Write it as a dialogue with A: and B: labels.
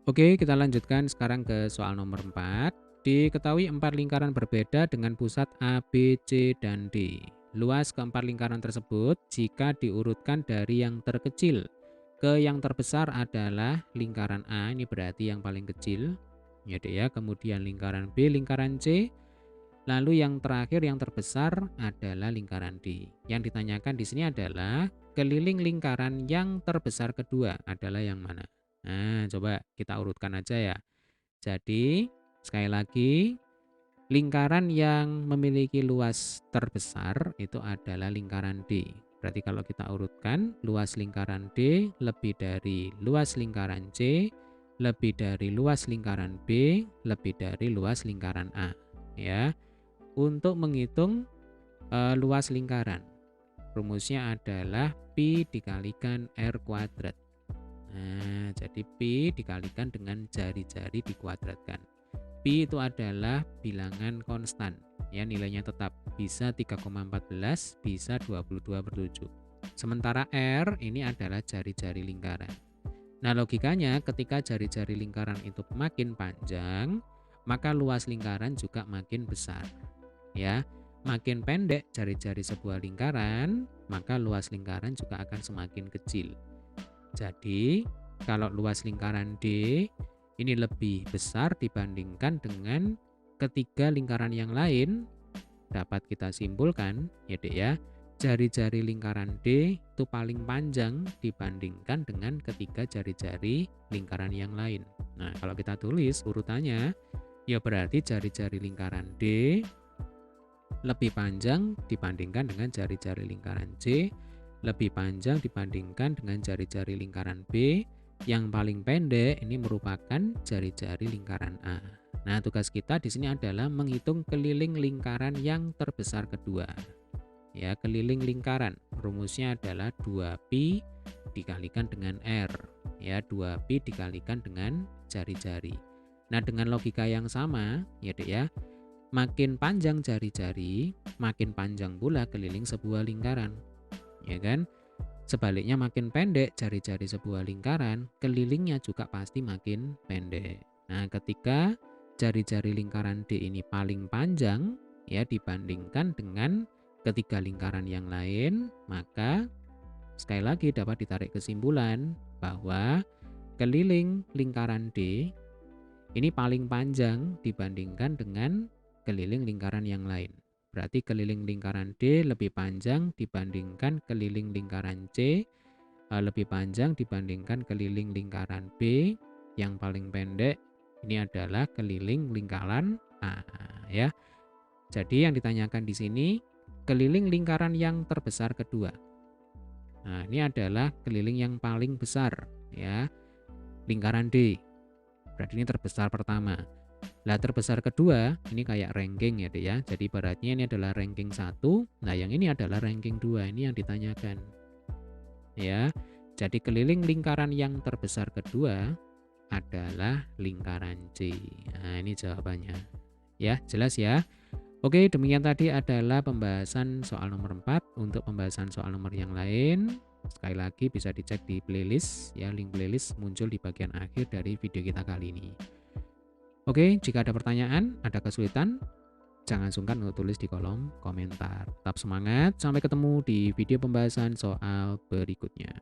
A: Oke, kita lanjutkan sekarang ke soal nomor 4. Diketahui 4 lingkaran berbeda dengan pusat A, B, C, dan D. Luas keempat lingkaran tersebut jika diurutkan dari yang terkecil ke yang terbesar adalah lingkaran A, ini berarti yang paling kecil. Ya, Dek ya. Kemudian lingkaran B, lingkaran C, lalu yang terakhir yang terbesar adalah lingkaran D. Yang ditanyakan di sini adalah keliling lingkaran yang terbesar kedua adalah yang mana? Nah, coba kita urutkan aja ya. Jadi, sekali lagi, lingkaran yang memiliki luas terbesar itu adalah lingkaran D. Berarti kalau kita urutkan, luas lingkaran D lebih dari luas lingkaran C, lebih dari luas lingkaran B, lebih dari luas lingkaran A. Ya, untuk menghitung luas lingkaran, rumusnya adalah Pi dikalikan R kuadrat. Nah, jadi Pi dikalikan dengan jari-jari dikuadratkan. Pi itu adalah bilangan konstan, ya nilainya tetap bisa 3,14, bisa 22/7. Sementara R ini adalah jari-jari lingkaran. Nah, logikanya ketika jari-jari lingkaran itu makin panjang, maka luas lingkaran juga makin besar. Ya, makin pendek jari-jari sebuah lingkaran, maka luas lingkaran juga akan semakin kecil. Jadi, kalau luas lingkaran D ini lebih besar dibandingkan dengan ketiga lingkaran yang lain, dapat kita simpulkan ya Dek ya, jari-jari lingkaran D itu paling panjang dibandingkan dengan ketiga jari-jari lingkaran yang lain. Nah, kalau kita tulis urutannya, ya berarti jari-jari lingkaran D lebih panjang dibandingkan dengan jari-jari lingkaran C, lebih panjang dibandingkan dengan jari-jari lingkaran B, yang paling pendek ini merupakan jari-jari lingkaran A. Nah, tugas kita di sini adalah menghitung keliling lingkaran yang terbesar kedua. Ya, keliling lingkaran. Rumusnya adalah 2pi dikalikan dengan R. Ya, 2pi dikalikan dengan jari-jari. Nah, dengan logika yang sama, ya Dek ya, makin panjang jari-jari, makin panjang pula keliling sebuah lingkaran. Ya kan? Sebaliknya makin pendek jari-jari sebuah lingkaran, kelilingnya juga pasti makin pendek. Nah, ketika jari-jari lingkaran D ini paling panjang ya dibandingkan dengan ketiga lingkaran yang lain, maka sekali lagi dapat ditarik kesimpulan bahwa keliling lingkaran D ini paling panjang dibandingkan dengan keliling lingkaran yang lain. Berarti keliling lingkaran D lebih panjang dibandingkan keliling lingkaran C, lebih panjang dibandingkan keliling lingkaran B, yang paling pendek ini adalah keliling lingkaran A ya. Jadi yang ditanyakan di sini keliling lingkaran yang terbesar kedua. Nah, ini adalah keliling yang paling besar ya, lingkaran D. Berarti ini terbesar pertama. Lah terbesar kedua, ini kayak ranking ya Dek ya. Jadi ibaratnya ini adalah ranking 1, nah yang ini adalah ranking 2, ini yang ditanyakan. Ya. Jadi keliling lingkaran yang terbesar kedua adalah lingkaran C. Nah, ini jawabannya. Ya, jelas ya. Oke, demikian tadi adalah pembahasan soal nomor 4. Untuk pembahasan soal nomor yang lain, sekali lagi bisa dicek di playlist ya, link playlist muncul di bagian akhir dari video kita kali ini. Oke, jika ada pertanyaan, ada kesulitan, jangan sungkan untuk tulis di kolom komentar. Tetap semangat, sampai ketemu di video pembahasan soal berikutnya.